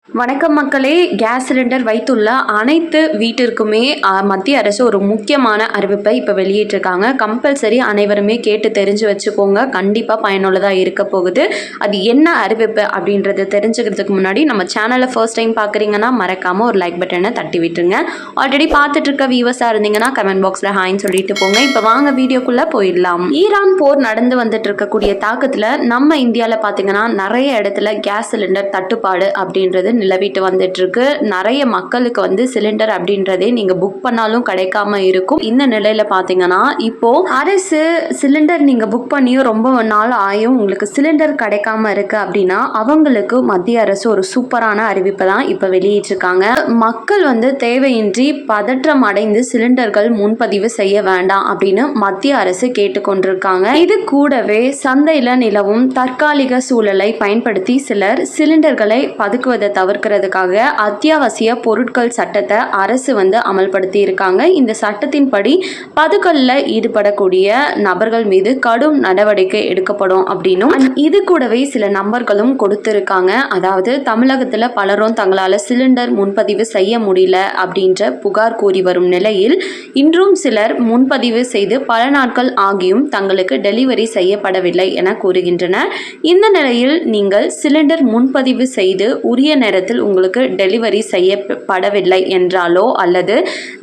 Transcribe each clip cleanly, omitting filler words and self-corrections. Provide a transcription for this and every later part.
வணக்கம் மக்களே. Gas cylinder வைத்துள்ள அனைத்து வீட்டிற்குமே மத்திய அரசு ஒரு முக்கியமான அறிவிப்பை இப்போ வெளியிட்டிருக்காங்க. கம்பல்சரி அனைவருமே கேட்டு தெரிஞ்சு வச்சுக்கோங்க. கண்டிப்பாக பயனுள்ளதாக இருக்க போகுது. அது என்ன அறிவிப்பு அப்படின்றத தெரிஞ்சுக்கிறதுக்கு முன்னாடி நம்ம சேனலை ஃபர்ஸ்ட் டைம் பார்க்குறீங்கன்னா மறக்காமல் ஒரு லைக் பட்டனை தட்டி விட்டுருங்க. ஆல்ரெடி பார்த்துட்டு இருக்க வியூவர்ஸாக இருந்தீங்கன்னா கமெண்ட் பாக்ஸில் ஹாய்ன்னு சொல்லிட்டு போங்க. இப்போ வாங்க வீடியோக்குள்ளே போயிடலாம். ஈரான் போர் நடந்து வந்துட்டு இருக்கக்கூடிய தாக்கத்தில் நம்ம இந்தியாவில் பார்த்தீங்கன்னா நிறைய இடத்துல கேஸ் சிலிண்டர் தட்டுப்பாடு அப்படின்றது நிலவிட்டு வந்துட்டு இருக்கு. நிறைய மக்களுக்கு வந்து சிலிண்டர் அப்படின்றதே நீங்க புக் பண்ணாலும் கிடைக்காம இருக்கும். இந்த நிலையில பாத்தீங்கன்னா இப்போ அரசு சிலிண்டர் நீங்க புக் பண்ணியும் ரொம்ப நாள் ஆயும் உங்களுக்கு சிலிண்டர் கிடைக்காம இருக்கு அப்படின்னா அவங்களுக்கு மத்திய அரசு ஒரு சூப்பரான அறிவிப்பை தான் இப்ப வெளியிட்டிருக்காங்க. மக்கள் வந்து தேவையின்றி பதற்றம் அடைந்து சிலிண்டர்கள் முன்பதிவு செய்ய வேண்டாம் அப்படின்னு மத்திய அரசு கேட்டுக்கொண்டிருக்காங்க. இது கூடவே சந்தையில நிலவும் தற்காலிக சூழலை பயன்படுத்தி சிலர் சிலிண்டர்களை பதுக்குவதை தவிர்க்கிறதுக்காக அத்தியாவசிய பொருட்கள் சட்டத்தை அரசு வந்து அமல்படுத்தி இருக்காங்க. இந்த சட்டத்தின்படி பதுக்கல்ல ஈடுபடக்கூடிய நபர்கள் மீது கடும் நடவடிக்கை எடுக்கப்படும் அப்படின்னும் இது கூடவே சில நம்பர்களும் கொடுத்திருக்காங்க. அதாவது தமிழகத்துல பலரும் தங்களால சிலிண்டர் முன்பதிவு செய்ய முடியல அப்படின்ற புகார் கூறி வரும் நிலையில் இன்றும் சிலர் முன்பதிவு செய்து பல நாட்கள் ஆகியும் தங்களுக்கு டெலிவரி செய்யப்படவில்லை என கூறுகின்றனர். இந்த நிலையில் நீங்கள் சிலிண்டர் முன்பதிவு செய்து உரிய நேரத்தில் உங்களுக்கு டெலிவரி செய்யப்படவில்லை என்றாலோ அல்லது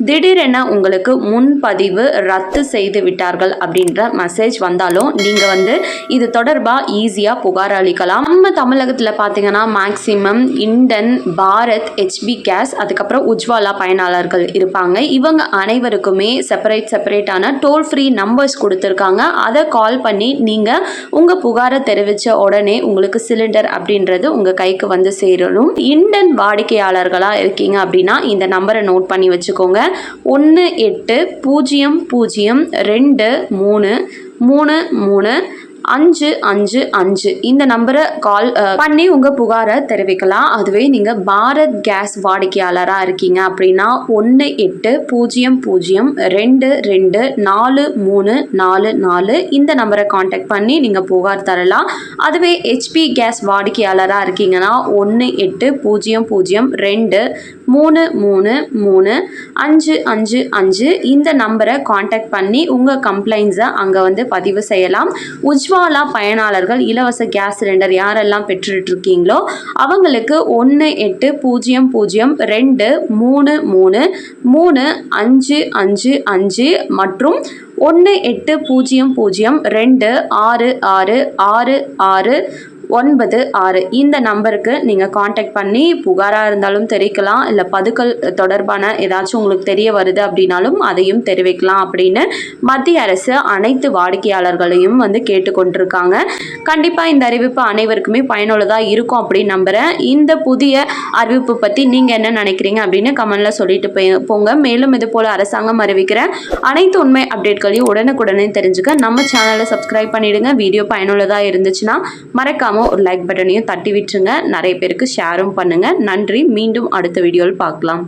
திடீரென உங்களுக்கு முன்பதிவு ரத்து செய்து விட்டார்கள் அப்படின்ற மெசேஜ் வந்தாலும் நீங்க வந்து இது தொடர்பா ஈஸியா புகார் அளிக்கலாம். நம்ம தமிழகத்துல பாத்தீங்கன்னா மேக்சிமம் இண்டன், பாரத், ஹெச்பி கேஸ், அதுக்கப்புறம் உஜ்வாலா பயனாளர்கள் இருப்பாங்க. இவங்க அனைவருக்குமே செப்பரேட்டான டோல் ஃப்ரீ நம்பர்ஸ் கொடுத்துருக்காங்க. அதை கால் பண்ணி நீங்க உங்க புகாரை தெரிவிச்ச உடனே உங்களுக்கு சிலிண்டர் அப்படின்றது உங்க கைக்கு வந்து சேரணும். இண்டன் வாடிக்கையாளர்களா இருக்கீங்க அப்படின்னா இந்த நம்பரை நோட் பண்ணி வச்சுக்கோங்க. 180023333555 இந்த நம்பரை கால் பண்ணி உங்க புகாரை தெரிவிக்கலாம். அதுவே நீங்க பாரத் கேஸ் வாடிக்கையாளரா இருக்கீங்க அப்படின்னா 1800222444 இந்த நம்பரை கான்டாக்ட் பண்ணி நீங்க புகார் தரலாம். அதுவே ஹெச்பி கேஸ் வாடிக்கையாளரா இருக்கீங்கன்னா 180023333555 இந்த நம்பரை கான்டாக்ட் பண்ணி உங்க கம்ப்ளைண்ட்ஸை அங்க வந்து பதிவு செய்யலாம். உஜ்வாலா பயனாளர்கள் இலவச கேஸ் சிலிண்டர் யாரெல்லாம் பெற்றுட்டு இருக்கீங்களோ அவங்களுக்கு 180023333555 மற்றும் 1800266696 இந்த நம்பருக்கு நீங்கள் காண்டாக்ட் பண்ணி புகாராக இருந்தாலும் தெரிவிக்கலாம். இல்லை பதுக்கல் தொடர்பான ஏதாச்சும் உங்களுக்கு தெரிய வருது அப்படின்னாலும் அதையும் தெரிவிக்கலாம் அப்படின்னு மத்திய அரசு அனைத்து வாடிக்கையாளர்களையும் வந்து கேட்டுக்கொண்டிருக்காங்க. கண்டிப்பாக இந்த அறிவிப்பு அனைவருக்குமே பயனுள்ளதாக இருக்கும் அப்படின்னு நம்புகிறேன். இந்த புதிய அறிவிப்பு பற்றி நீங்கள் என்ன நினைக்கிறீங்க அப்படின்னு கமெண்ட்ல சொல்லிட்டு போங்க. மேலும் இது போல் அரசாங்கம் அறிவிக்கிற அனைத்து உண்மை அப்டேட்களையும் உடனுக்குடனே தெரிஞ்சுக்க நம்ம சேனலை சப்ஸ்கிரைப் பண்ணிடுங்க. வீடியோ பயனுள்ளதாக இருந்துச்சுன்னா மறக்காம ஒரு லைக் பட்டனையும் தட்டி விட்டுருங்க. நிறைய பேருக்கு ஷேரும் பண்ணுங்க. நன்றி. மீண்டும் அடுத்த வீடியோவில் பார்க்கலாம்.